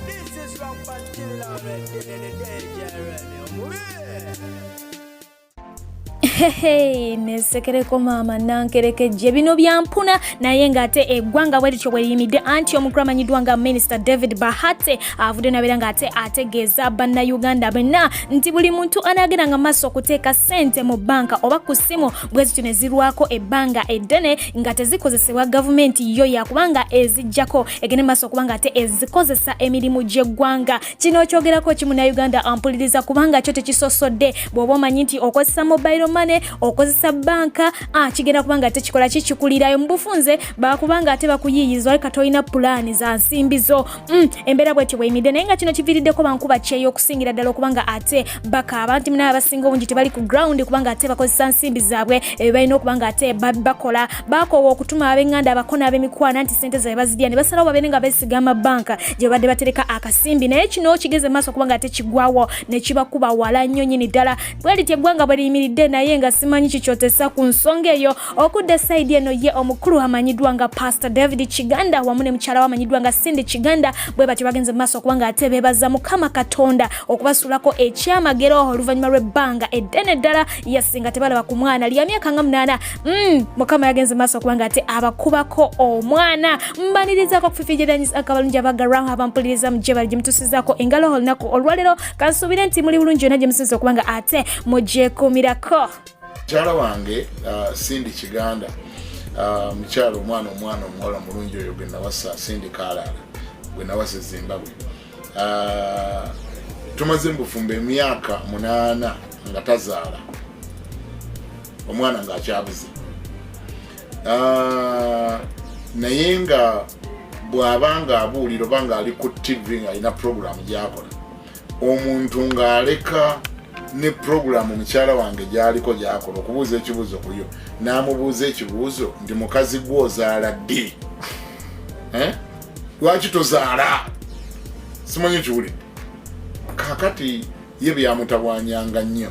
This is from Patilla already in the day, Hey, nesekereko mama nankerekejje bino byampuna naye ngate eggwanga bwe lityo bweriyimidde anti omukulu amanyiddwa nga Minister David Bahati avudde nabera ngate ategeeza bannayuganda bonna nti buli muntu anageranga maaso okuteeka ssente mu banka oba ku ssimu bwe zityo ne zirwako ebbanga eddene nga tezikozesebwa gavumenti yo yakubanga ezijjako egende maaso okubanga ate ezikozesa emirimu gy'eggwanga. Kino kyogerako kimunayuganda ampuliriza kubanga kyo tekisosodde bw'oba omanyi nti okozesa mobile money okozesa banka kigenda kubanga ate kikola kikulirayo mu bufunze bakubanga ate bakuyiyiza wali katoyina pulaani za nsimbizo embeera bwetyo bweyimidde naye nga kino kiviiriddeko bankuba kyeyo okusingira ddala okubanga ate bakaaba nti munaba abasinga obungi tebali ku ground kubanga ate bakozesa nsimbi zaabwe balina okubanga ate bakola bakoowa okutuma ab'enganda abakona ab'emikwana nti sente zaabwe bazirya ne basalawo babeere nga beesiga amabbanka gye badde batereka akasimbi naye kino kigeze maaso okubanga ate kigwawo ne kibakuba wala nnyo nnyini ddala bwe lityo eggwanga bwe liyimiridde naye nga simanyi kikyotesa ku nsonga eyo okudda saidi eno ye omukulu amanyiddwa nga Pastor David Kiganda wamu ne mukyala we amanyiddwa nga Cindy Kiganda bwe batyo bagenze mu maaso okubanga ate beebaza Mukama Katonda okubasuulako ekyamagero oluvannyuma lw'ebbanga eddene ddala yasinga tebalaba ku mwana lya myaka nga 8 Mukama yagenze mu maaso okubanga ate abakubako omwana mbanirizaako okufifiijiranyiza akabalungi abagalwaho abampuliriza mu gye bali gye mutusizaako engalo olunaku olwaleero kansuubire nti muli bulungi yonna gye musinza okubanga ate mugyekuumirako. Mukyala wange Cindy Kiganda mukyala omwana omuwala mulungi oyo gwe nawasa Cindy Kalala gwe nawasa Zimbabwe tumaze mu bufumbo emyaka 8 nga tazaala omwana ng'akyabuze naye nga bw'abanga abuulira oba ng'ali ku TV ng'alina programu gy'akola omuntu ng'aleka ne programu mukyala wange gyaliko gyakola okubuuza ekibuuzo kuyo n'amubuuza ekibuuzo ndi mukazi gw'ozaala ddi lwaki tozaala simanyi kiwulidde kakati ye byamutabwanyanga nnyo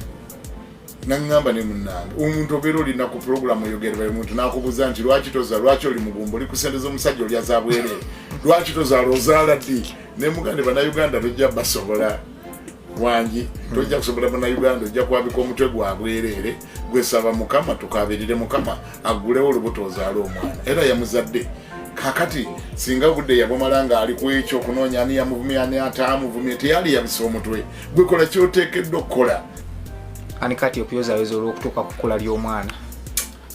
naŋŋamba ne munnange omuntu obeera olina ku programu oyogerera omuntu n'akubuuza nti lwaki tozaala lwaki oli mugumba oli kusendeza omusajja oli azaabwerere lwaki tozaala ozaala ddi ne mugande bannayuganda tojja basobola wangi tojja kusobola bannayuganda ojja kwabika omutwe gwabwerere gwesaba Mukama tukabirire Mukama agulewo olubuto ozaala omwana era yamuzadde kakati singa budde yabomala nga ali ku ekyo okunoonya ani yamuvumye ani ataamuvumye teyali yabisa omutwe gwekola kyoteekeddwa okukola ani kati okuyozayoza olw'okutuuka ku kkula ly'omwana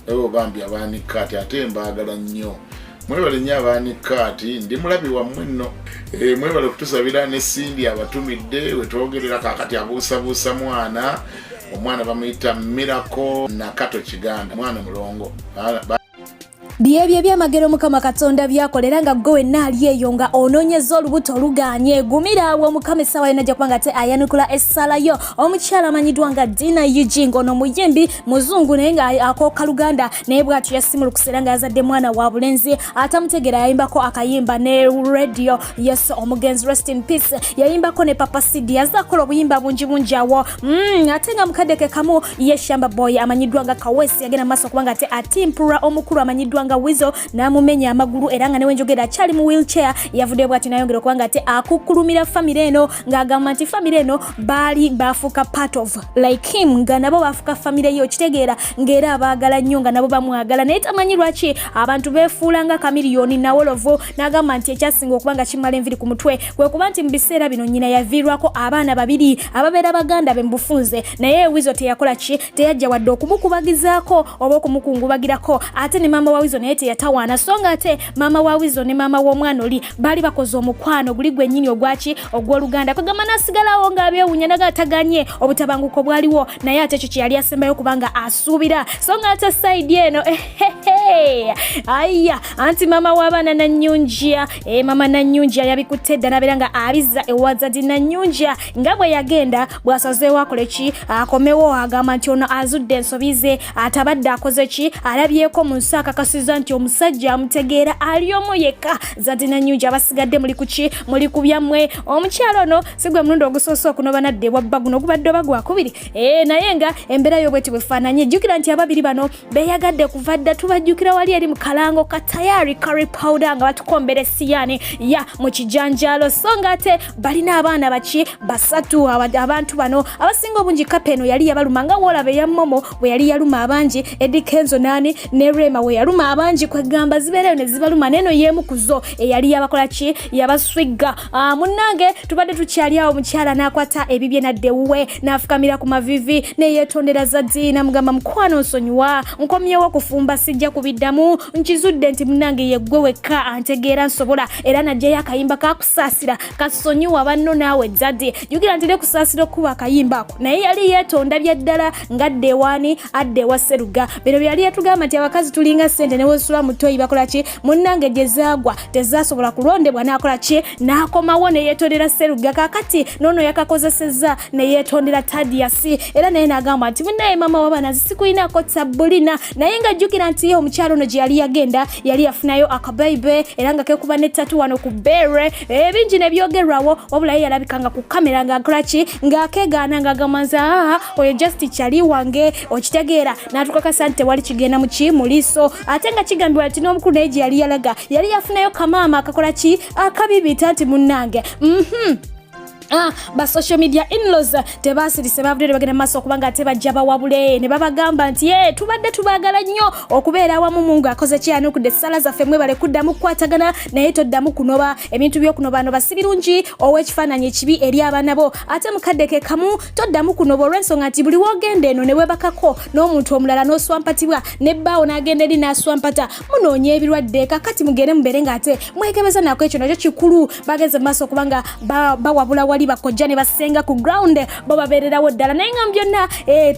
ewe ogambye abaanikkaati ate mbaagala nnyo mwebale nnyo abaanikkaati ndi mulabi wammwe nno mwebale okutusabira ne Cindy abatumidde wetwogerera kakati abuusabuusa mwana omwana bamuyita Miracle Nakato Kiganda mwana mulongo byebyo byamagero Mukama Katonda byakolera nga gwe wenna ali eyo nga onoonyeza olubuto oluganye gumira awo Mukama essaawa yonna ajja kubanga ate ayanukula essalayo omukyala amanyiddwa nga Dina Eugene ono muyimbi muzungu naye nga akooka Luganda naye bw'atyo yasimula okuseera nga yazadde mwana wa bulenzi atamutegeera yayimbako akayimba ne radio yes omugenzi rest in peace yayimbako ne Papa Sidi yazaakola obuyimba bungi awo ate nga mukaddeke kamu ye Shamba Boy amanyiddwa nga Kawesi yagenda maaso okubanga ate atimpura omukulu amanyiddwa nga Wizo n'amumenya amagulu era nga newe njogera akyali mu wheelchair yavudde bw'ati nayongera okubanga ate akukulumira famire eno ng'agamba nti famire eno baali bafuuka part of like him nga nabo bafuuka famire yo kitegeera ng'era abaagala nnyo nga nabo bamwagala naye tamanyi lwaki abantu beefuula nga kamiliyoni nawolovo n'agamba nti ekyasinga okubanga kimala enviri ku mutwe kwe kuba nti mu biseera bino nnyina yaviirwako abaana babiri ababeera baganda be mu bufunze naye Wizo teyakola ki teyajja wadde okumukubagizaako oba okumukungubagirako ate ne maama wa Wizo naye teyatawaana so nga ate maama wa Wizo ne maama w'omwana oli baali bakoze omukwano guli gwennyini ogwaki ogw'Oluganda kwegamba n'asigalawo ng'abyewuunya nagataganye obutabanguko bwaliwo naye ate ekyo kye yali asembayo kubanga asuubira so nga ate saidi eno aya anti maama w'abaana Nannyunja maama Nannyunja yabikutte edda nabeera nga abizza ewazadi Nannyunja nga bwe yagenda bw'asazeewo akole ki akomewo agamba nti ono azudde ensobi ze atabadde akoze ki alabyeko mu nsi akakasiza nti omusajja amutegeera ali omu yekka zadi Nannyunja abasigadde muli kuki muli ku byammwe omukyalo ono si gwe mulundi ogusoose okunoba nadde bwabba guno ogubadde oba gwakubiri naye nga embeera y'obweti bwefaananye jjukira nti ababiri bano beeyagadde kuva dda tubajjukira n'atuukira wali eri mu kalango katayari curry powder nga batukombera essiyani ya mu kijanjalo so nga ate balina abaana baki basatu abantu bano abasinga obungi kapeno yali yabaluma nga wolaba ya momo bwe yali yaluma abangi Eddie Kenzo nani ne Rema we yaluma abangi kwegamba zibereyo ne zibaluma neno yemu kuzo eyali yabakola ki yabaswigga munnange tubadde tukyali awo mukyala n'akwata ebibye nadde wuwe n'afukamira ku mavivi ne yeetondera zaddi namugamba mukwano nsonyiwa nkomyewo kufumba sijja kubiddamu nkizudde nti munnange yeggwe wekka antegeera nsobola era najjayo akayimba kakusaasira kasonyiwa banno naawe zaddi jukira nti ne kusaasira okuba akayimba ako naye yali yeetonda bya ddala ngadde ewaani adde ewa Sseruga bino byali yatugamba nti abakazi tulinga ssente ne wesula mutoyi bakola ki munnange gye zaagwa tezaasobola kulondebwa n'akola ki n'akomawo ne yeetondera Sseruga kakati noono yakakozesezza ne yeetondera Tadius era naye n'agamba nti munnaye mama w'abaana zisikuyinaako tabbulina naye nga jjukira nti omukyalo ono gye yali yagenda yali yafunayo akabaibe era nga kekuba n'ettatu wano ku bbeere ebingi ne byogerwawo wabula ye yalabikanga ku kamera ng'akola ki ng'akeegaana ng'agamba nti oyo just kyali wange okitegeera n'atukakasa nti tewali kigenda mu liiso ate nga kigambibwa nti n'omukulu naye gye yali yalaga yali yafunayo kamaama akakola ki akabibita nti munnange ba social media in-laws tebasirise bavudde bagenda maaso okubanga ate bajja bawabule ne babagamba nti tubadde tubaagala nnyo okubeera awamu Mungu akoze kyanukudde essala zaffe mwe bale kuddamu kukwatagana naye toddamu kunoba ebintu by'okunobano basibirungi ow'ekifaananyi ekibi eri abaana bo ate mukadde ke kamu toddamu kunoba olw'ensonga nti buli woogenda eno ne webakako n'omuntu omulala n'oswampatibwa nebbaawo n'agenda eri n'aswampata munoonya ebirwadde kakati mugende mubeere ng'ate mwekebeza nako ekyo nakyo kikulu bageze mu maaso okubanga bawabula wali bakojja ne basenga ku ground bo babeererawo ddala naye nga byonna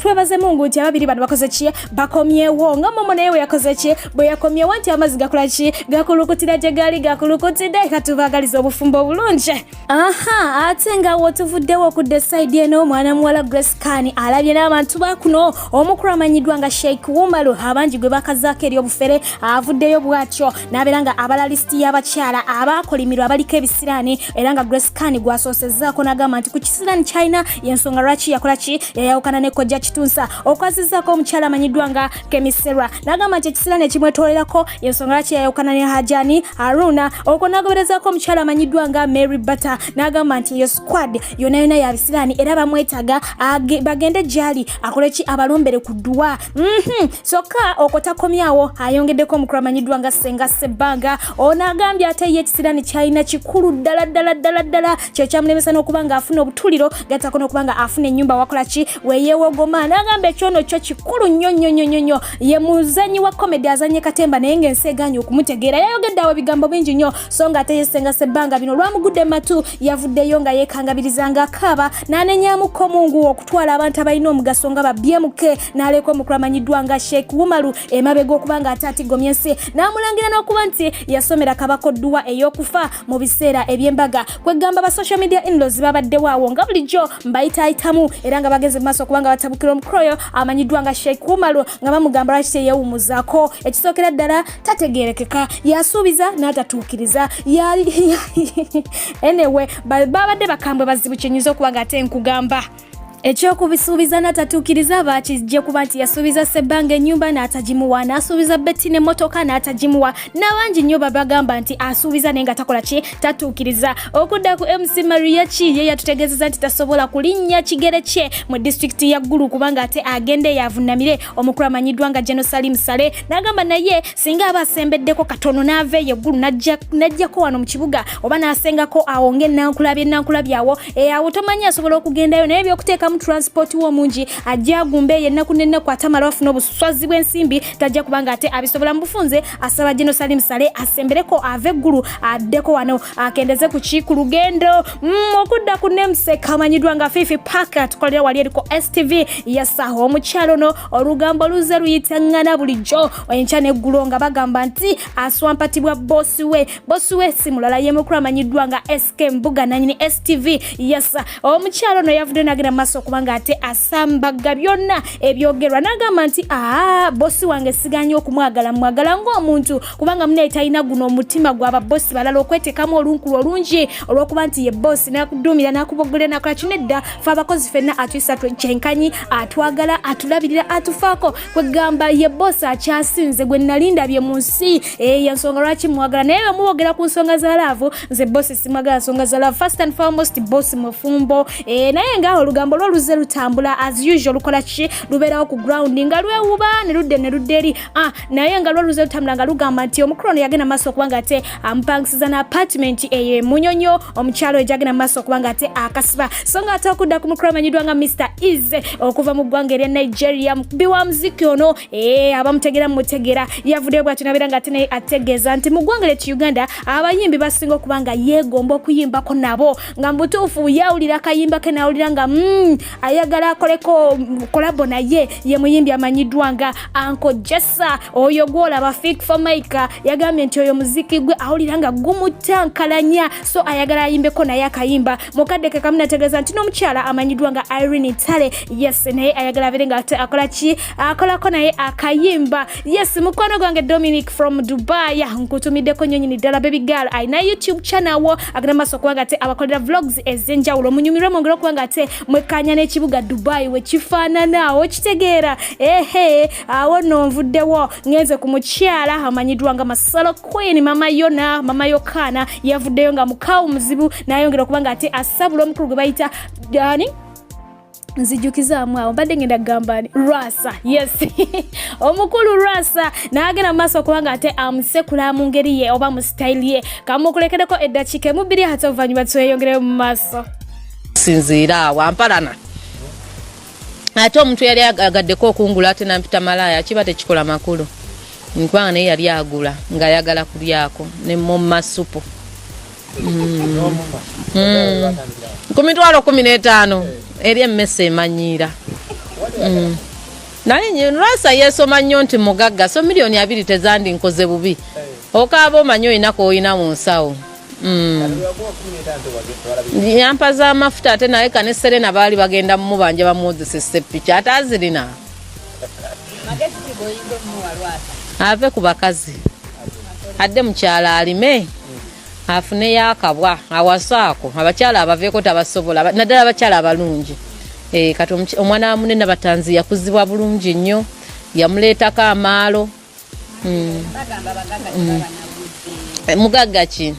twebaze Mungu nti ababiri bano bakoze ki bakomyewo nga momo naye we yakoze ki bwe yakomyewo nti amazzi gakola ki gakulukutira gye gaali gakulukutidde katubaagaliza obufumbo obulungi ate nga wotuvuddewo okudde side eno omwana muwala Grace Khan alabye n'abantu bakuno omukulu amanyiddwa nga Sheikh Wumalu abangi gwe bakazaako eri obufere avuddeyo bwatyo n'abeera nga abala listi y'abakyala abaakolimirwa abaliko ebisiraani era nga Grace Khan gwasoosezza n'agamba nti ku kisirani China y'ensonga lwaki yakola ki yayawukana ne kojja kitunsa okwazizzaako omukyala amanyiddwa nga Kemiserwa n'agamba nti ekisirani ekimwetoolerako y'ensonga lwaki yayawukana ne Hajani Haruna okwo n'agoberezaako omukyala amanyiddwa nga Mary Butter n'agamba nti eyo squad yonna ya bisirani era bamwetaaga bagende gyali akole ki abalombere ku dduwa sokka okotakomyawo ayongeddeko omukulu amanyiddwa nga Ssenga Ssebbanga ono agambye ate ye ekisirani China kikulu ddala kyo kyamulemesa n'okubanga afuna obutuliro gatako n'okubanga afuna ennyumba wakola ki weyeewogoma n'agamba ekyono kyo kikulu nnyo ye muzanyi wa comedy azanye katemba naye ng'ensi eganye okumutegeera yayogedde awo ebigambo bingi nnyo so nga ate Ssenga Ssebbanga bino lwamugudde matu yavuddeyo nga yeekangabirizanga akaaba n'anenyamuko Mungu okutwala abantu abalina omugaso nga ba BMK n'aleka omukulu amanyiddwa nga Sheikh Wumalu emabega okubanga ate atigomya ensi n'amulangira n'okuba nti yasomera kabako dduwa ey'okufa mu biseera eby'embaga kwegamba ba social media in-laws babaddewo awo nga bulijjo mbayitaayitamu era nga bageze mu maaso okubanga batabukira omukroyo amanyiddwa nga Sheikh Wumalu nga bamugamba lwaki teyewumuzaako ekisookera ddala tategeerekeka yasuubiza n'atatuukiriza anyway babadde bakambwe bazibu kyenyiza okuba nga ate nkugamba ekyokubisuubiza n'atatuukiriza baakijje kuba nti yasuubiza Ssebbanga ennyumba n'atagimuwa n'asuubiza Betty n'emmotoka n'atagimuwa n'abangi nnyo babagamba nti asuubiza naye nga takola ki tatuukiriza okudda ku MC Maria ye yatutegeezeza nti tasobola kulinnya kigere kye mu disitulikiti ya Ggulu kubanga ate agende yavunnamire omukulu amanyiddwa nga General Salim Saleh n'agamba naye singa aba asembeddeko katono n'aveeyo Ggulu n'ajjako wano mu kibuga oba n'asengako awo ng'ennankulabye awo awo tomanyi asobola okugendayo naye by'okuteeka mu transport omungi ajja gumbe yennaku n'ennaku atamala bafuna obuswazi bw'ensimbi tajja kubanga ate abisobola mu bufunze asaba General Salim Saleh asembereko ave Ggulu addeko wano akendeze ku lugendo okudda ku namesake amanyiddwa nga Fifi Parker tukolera wali eriko STV yasaho omukyalo no olugambo luze luyitangana bulijjo enkya n'eggulo nga bagamba nti aswampatibwa bosi we simulala ye mukulu amanyiddwa nga SK Mbuga nanyini STV yasa omukyalo no yavudde n'agenda maaso okubanga ate asambaga byonna ebyogerwa n'agamba nti bossi wange siganye okumwagala mwagala ng'omuntu kubanga mune talina guno omutima gw'aba bossi balala okweteekamu olunkulu olungi olw'okuba nti ye bossi n'akuduumira n'akubogolera n'akola kino edda fe abakozi ffenna atuyisa kyenkanyi atwagala atulabirira atufaako kwegamba ye bossi akyasinze gwe nalindabye mu nsi yensonga lwaki mwagala naye bamubogera ku nsonga za laavu nze bossi simwagala nsonga za laavu first and foremost bossi mufumbo naye ngaaho olugambo lwo luze lutambula as usual lukola ki lubeerawo ku ground nga lwewuba ne ludde eri naye nga lwo luze lutambula nga lugamba nti omukulu ono yagenda maaso okubanga ate amupangisiza na apartment eyo Munyonyo omukyalo ejagenda maaso okubanga ate akasiba so nga ate okudda ku mukulu amanyiddwa nga Mr. Easy okuva mu ggwanga erya Nigeria biwa muziki ono abamutegera mutegera yavuddeyo bw'atyo nabeera nga ate naye ategeeza nti mu ggwanga ly'etu Uganda abayimbi basinga okubanga yeegomba okuyimbako nabo nga mutuufu yawulira akayimba ke nawulira nga ayagala akoleko kolabo naye ye muyimbi amanyiddwa nga Uncle Jessa oyo gwolaba Fik for Maker yagambye nti oyo muziki gwe awulira nga gumutankalanya so ayagala ayimbeko naye akayimba mukadde ke kamu nategeeza nti n'omukyala amanyiddwa nga Irene Tale yes naye ayagala abeere nga akola ki akolako naye akayimba yes mukwano gwange Dominic from Dubai nkutumiddeko nnyonyini ddala baby girl ayina YouTube channel wo agenda maaso okubanga ate abakolera vlogs ez'enjawulo munyumirwe mwongera okubanga ate mwekkaanya n'ekibuga Dubai we kifaanana okitegeera awo nno nvuddewo ngenze ku mukyala amanyiddwa nga Masalo Queen mama Yona mama Yokana yavuddeyo nga mukaawu muzibu n'ayongera okubanga ate asabula omukulu gwe bayita nzijukizaamu awo mbadde ngenda kugamba Rasa yes omukulu Rasa n'agenda maaso okubanga ate amusekula mu ngeri ye oba mu style ye kamukulekereko eddakiika emubiri ate oluvannyuma tweyongereyo mu maaso sinziira wampalana ate omuntu yali agaddeko okungula ate nampita malaya kiba tekikola makulu nkubanga naye yali agula ng'ayagala kulyako ne mu masupu 15 eri emmese emanyiira naye Rasa yeesoma nnyo nti mugagga so miliyoni 2 tezandi nkoze bubi okaaba omanyi oyinako oyina mu nsawo yampa z'amafuta ate naye kane Serena baali bagenda mu banja bamuwozesesa eppica ate azirina ave ku bakazi adde mukyala alime afune yakabwa awasaako abakyala abaveeko tabasobola naddala abakyala abalungi kati omwana wa munene batanzi yakuzibwa bulungi nnyo yamuleetako amaalo mugagga ki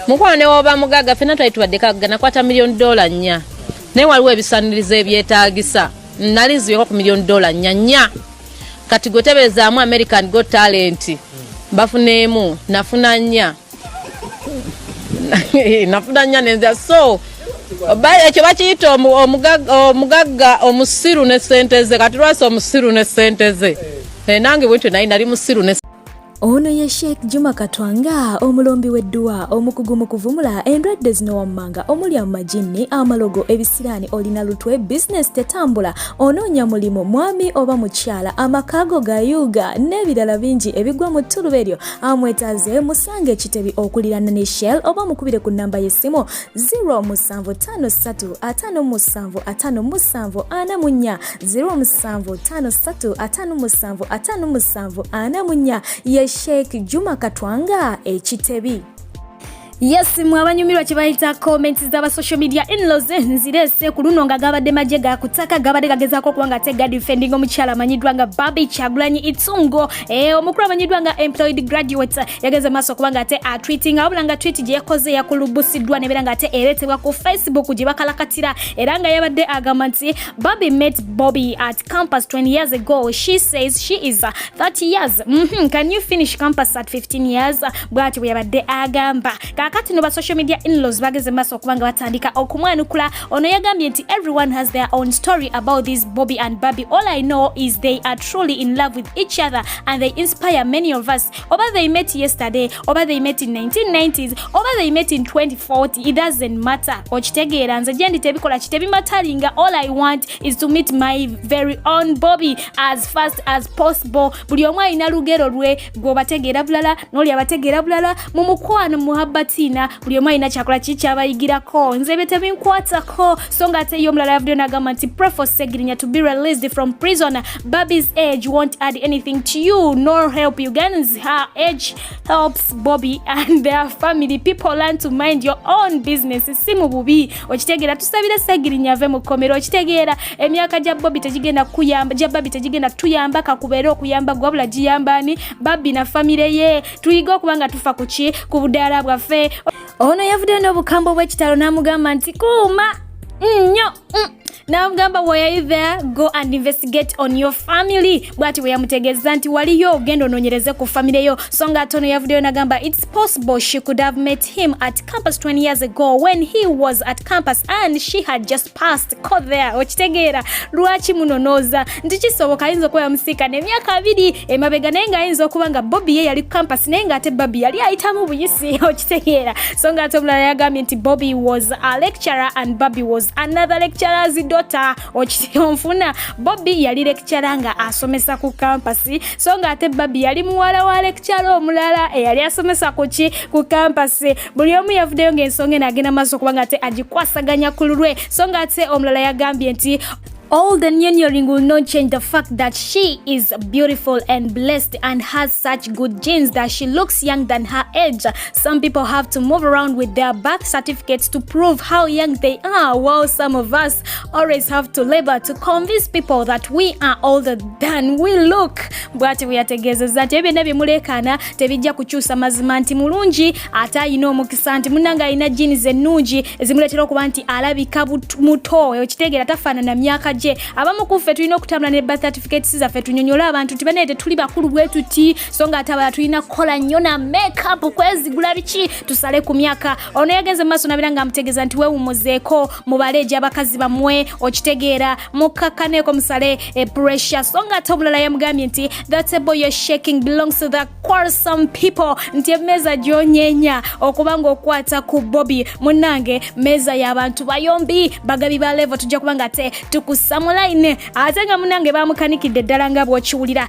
mukwane woba mugagga fena twali tubadde kagga nakwata $1 million 4 naye waliwo ebisanirizo ebyetaagisa nali nzibeko ku $1 million 4 kati gwe tebeezaamu American Got Talent bafuneemu nafuna 4 nafuna 4 nenzia so ekyo bakiyita omugagga omusiru ne ssente ze kati Rasa omusiru ne ssente ze nange bwentyo naye nali musiru ne ono ye Sheikh Juma Katwanga omulombi w'edduwa omukugu mu kuvumula endwadde zino wammanga omulya mu majinni amalogo ebisiraani olina lutwe business tetambula onoonya mulimu mwami oba mukyala amakaago gayuuga n'ebirala bingi ebigwa mu ttuluba eryo amwetaaze musange ekitebi okulirana ne Shell oba mukubire ku nnamba y'essimu 07535755754 07535755754 ye Sheikh Juma Katwanga ekitebi Yes, mwabanyumirwa kibayita comments z'aba social media in-laws nzirese ku luno nga gabadde majje ga kutaka gabadde gagezaako kubanga te gadi defending omukyala amanyiddwa nga Babi Kyagulanyi Itungo omukulu amanyiddwa nga employed graduate yageze maaso kubanga ate tweeting abula nga tweet gye yakoze yakulubusiddwa nebera nga ate eretebwa ku Facebook gye bakalakatira era nga yabadde agamba nti Babi met Bobby at campus 20 years ago. She says she is 30 years. Can you finish campus at 15 years? Bwati yabadde agamba kakati no ba social media in-laws bageze maaso kubanga batandika okumwanukula ono yagambye nti everyone has their own story about this Bobby and Babi. All I know is they are truly in love with each other and they inspire many of us. Oba they met yesterday, oba they met in 1990s, oba they met in 2040, it doesn't matter. Okitegeera nze gyendi tebikola kitebimatalinga. All I want is to meet my very own Bobby as fast as possible. Buli omu alina lugero lwe gwobategeera bulala n'oli abategeera bulala mu mukwano muhabbati tebatina buli omu alina kyakola kikyabayigirako nze bye tebinkwatako so ng'ate ye omulala yavuddeyo n'agamba nti pray for Segirinya to be released from prison. Bobby's age won't add anything to you nor help Ugandans. Her age helps Bobby and their family. People learn to mind your own business. Simu bubi okitegeera tusabira Segirinya ave mu kkomero okitegeera emyaka gya Bobby tegigenda kuyamba gya Bobby tegigenda tuyamba kakubeera okuyamba gwabula giyambani Bobby na family ye tuyiga okubanga tufa kuki ku budaala bwaffe. Ono yavuddeyo n'obukambo bw'ekitalo n'amugamba nti kuuma nnyo Namugamba why are you there? Go and investigate on your family. Bwati we yamutegeza nti waliyo ogendo nonyereze ku family yo. Songa tono yavuddeyo nagamba it's possible she could have met him at campus 20 years ago when he was at campus and she had just passed caught there. Okitegeera lwaki munonoza nti kisoboka ayinza okuba yamusika n'emyaka 2 emabega naye nga ayinza okuba nga Bobby ye yali ku campus naye nga ate Bobby yali ayitamu buyisi okitegeera. Songa ate omulala yagambye nti Bobby was a lecturer and Bobby was another lecturer's daughter. Okionfuna Bobby yali lecturer nga asomesa ku campus so nga ate Bobby yali muwala wa lecturer omulala yali asomesa ku campus. Buli omu yavuddeyo ng'ensonga n'agenda maaso kubanga ate agikwasaganya ku lulwe so nga ate omulala yagambye nti all the nyonyoring will not change the fact that she is beautiful and blessed and has such good genes that she looks young than her age. Some people have to move around with their birth certificates to prove how young they are, while some of us always have to labor to convince people that we are older than we look. Bwati bweyategeezezza nti ebyo nebimulekana tebijja kukyusa mazima nti mulungi ate ayina omukisa nti munnanga alina genes ennungi ezimuleetera okuba nti alabika muto okitegeera tafaanana myaka je. Abamu kuffe tulina okutambula ne birth certificates zaffe tunyonyola abantu nti bane tetuli bakulu bwe tuti so nga ate abala tulina kukola nnyo na makeup kwezigula biki tusale ku myaka. Ono yagenze maaso nabira nga amutegeeza nti weewumuzeeko mubaleeji abakazi bamwe okitegeera mukakkaneeko musale pressure so nga ate omulala yamugambye nti that table you're shaking belongs to the quarrelsome people nti emmeeza gy'onyeenya okuba ng'okwata ku Bobby munnange mmeeza y'abantu bayombi bagabi ba level tujja kuba nga ate tukusamulaine ate nga munnange bamukanikidde ddala nga bw'okiwulira.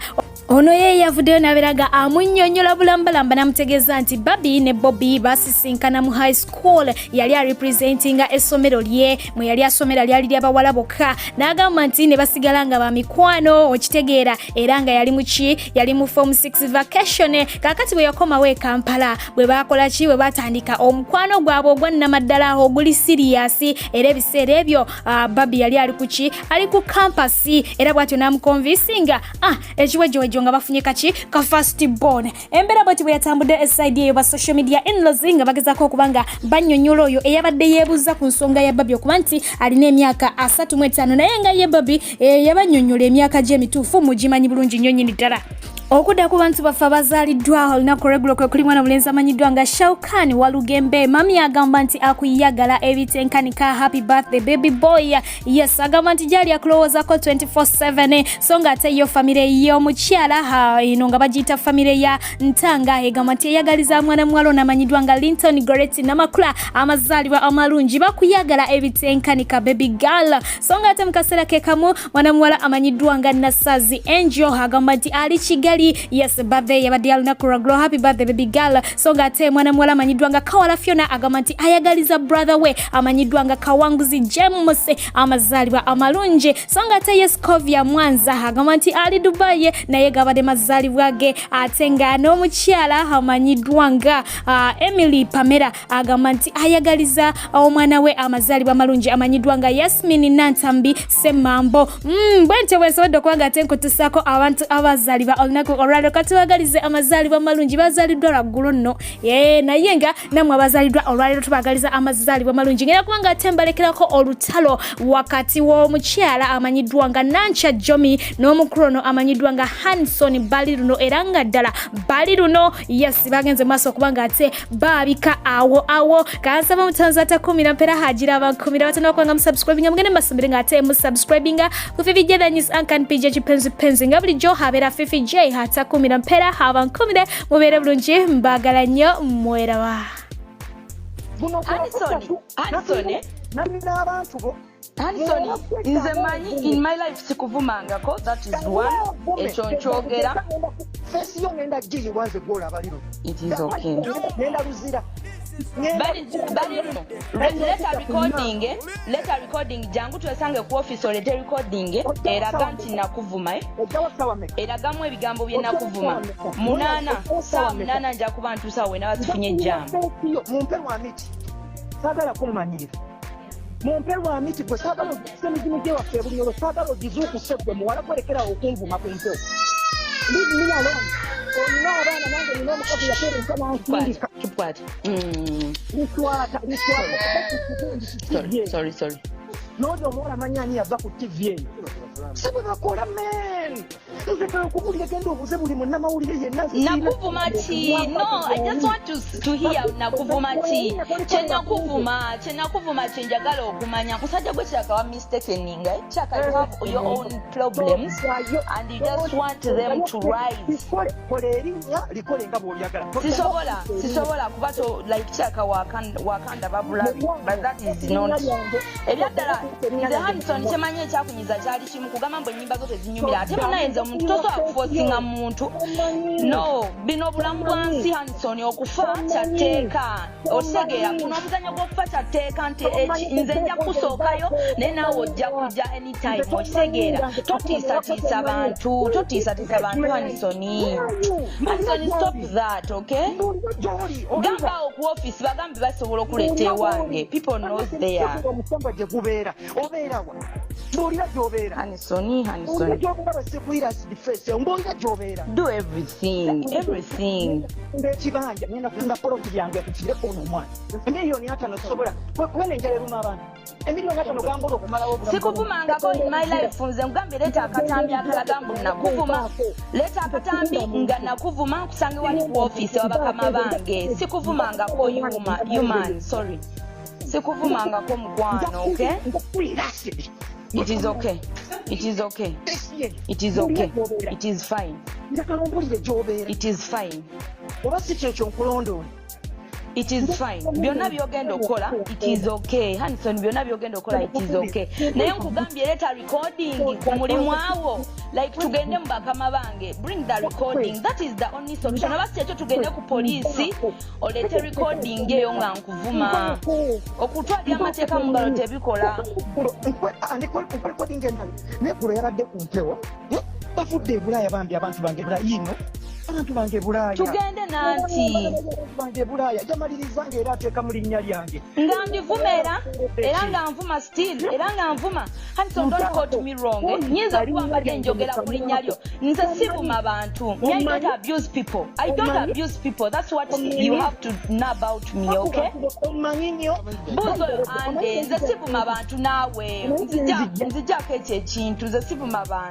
Ono ye yavuddeyo n'abeeraga amunnyonnyola bulambalamba n'amutegeeza nti Bobby ne Bobby basisinkana mu high school yali arepresentinga essomero lye mwe yali asomera lyali ly'abawala bokka n'agamba nti ne basigala nga bamikwano okitegeera era nga yali muki yali mu form 6 vacation kakati bwe yakomawo e Kampala bwe bakola ki bwe batandika omukwano gwabwe ogwannamaddala oguli serious era ebiseera ebyo Bobby yali ali kuki ali ku campus era bw'atyo n'amuconvincinga ekiwejjowejo nga bafunye kaki ka first born. Embera bwati bwe yatambudde eside eyo ba social media in-laws nga bagezaako okubanga bannyonnyola oyo eyabadde yeebuuza ku nsonga ya Bobby okuba nti alina emyaka 35 naye nga ye Bobby yabannyonnyola emyaka gye emituufu mugimanyi bulungi nnyo nnyini ddala. Okudda ku bantu baffe abazaaliddwaho olunaku regulo kwe kuli mwana mulenzi amanyiddwa nga Shaukan Walugembe. Mami agamba nti akuyagala ebitenkanika happy birthday baby boy. Yes agamba nti gyali akulowoozaako 24/7 so nga ate yo famire y'omukyala ino nga bagiyita famire ya Ntanga egamba nti eyagaliza mwana muwala n'amanyiddwa nga Linton Goretti Namakula amazaalibwa amalungi bakuyagala ebitenkanika baby girl so nga ate mu kaseera ke kamu mwana muwala amanyiddwa nga Nasazi Angel agamba nti ali Kigali. Yes birthday yabadde yalunaku lwaggulo happy birthday baby girl so nga ate mwana muwala amanyiddwa nga Kawala Fiona agamba nti ayagaliza brother we amanyiddwa nga Kawanguzi James amazaalibwa amalungi so nga ate Yescovia Mwanza agamba nti ali Dubai naye gabadde mazaalibwa ge ate nga n'omukyala amanyiddwa nga Emily Pamela agamba nti ayagaliza omwana we amazaalibwa amalungi amanyiddwa nga Yasmin Nantambi Semambo bwente bwensobodde okuba nga ate nkutusaako abantu abazaalibwa olunaku olwaliro katubagalize amazaalibwa amalungi bazaaliddwa lwaggulu nno naye nga nammwe abazaaliddwa olwaliro tubagaliza amazaalibwa amalungi ngera kubanga ate mbalekerako olutalo wakati w'omukyala amanyiddwa nga Nankya Jomie n'omukulu amanyiddwa nga Hanso Bali luno era nga ddala Bali luno yes bagenze maaso okuba nga ate baabika awo kansaba mutanzi ate 10 mpera hagira abankumira batandika okuba nga musubscribinga mugende mbasomere nga ate musubscribinga ku Fifi J the news ankan page kipenzi nga bulijjo habeera Fifi J hata 10 mpera abankumire mubeere bulungi mbagala nnyo mweraba. Anthony, nze manyi in my life sikuvumangako, that is one. Ekyo nkyogera. Fesi yo ngenda giri wanze gola baliro. It is okay. Nenda luzira. Letter recording jangu twesange ku office olete recording eraga nti nakuvuma eragamu ebigambo bye nakuvuma saa 8 nja kuba ntuusa we nabazifunye jambo mumpe wa miti sagala kumanyira mumpe wa miti gwe sagala semijimije wa kebuliro sagala gizuku sebwe muwala kwelekera okunvuma kw'empewo Leave me alone. Sorry. No, the more manyani ava ku TV. Sebe bakola men. Nakuvumachi. No, I just want to hear nakuvumachi. Chenakuvuma chenjagala okumanya kusajja gwe kyakawa mistakeninga. Chaka you have your own problems and you just want them to rise. Sisobola kubato like chaka wakanda babulabi, but that is not. Ebyadala nze Hanson kyemanye ekyakunyiza kyali kimu kugamba mbu ennyimba zo tezinyumira ate munayenza omuntu tosobola kufosinga muntu. No, bino obulamu bwansi Hanson okufa kyateeka otegeera kuno omuzannyo gw'okufa kyateeka nti nze nja kusookayo naye naawe ojja kujja anytime okitegeera totiisatiisa abantu Hanson stop that, okay? Gamba ku office bagambe basobola okuleeta ewange people knows there. Hanson. Do everything. Sikuvumangako in my life nze mugambe leeta akatambi akalaga mbu nakuvuma. Leeta akatambi nga nakuvuma kusange wali ku office wabakama bange. Sikuvumangako human, sorry. Sikuvumangako mukwano, okay? It is okay. It is fine. Byonna byogenda okola it is okay. Hanson byonna byogenda okola it is okay. Naye nkugambye leeta recording ku mulimu awo like tugende mu bakama bange bring the recording, that is the only solution. Abasi ekyo tugende ku police olete recording eyo nga nkuvuma okutwalira amateeka mu ngalo tebikola. Nekulu yaradde ku mpewo bafudde ebulaya bambi abantu bange bulayino abantu bange bulaya tugende nanti bange bulaya jamaliriza ng'era ateeka mu linnya lyange nga ndivumera era nga nvuma still era nga nvuma Hanson don't quote me wrong nyinza kuba mbadde njogera ku linnya lyo nze sivuma abantu. I don't abuse people. That's what you have to know about me, okay? Buzo ande nze sivuma abantu naawe nzijako ekyo ekintu nze sivuma abantu.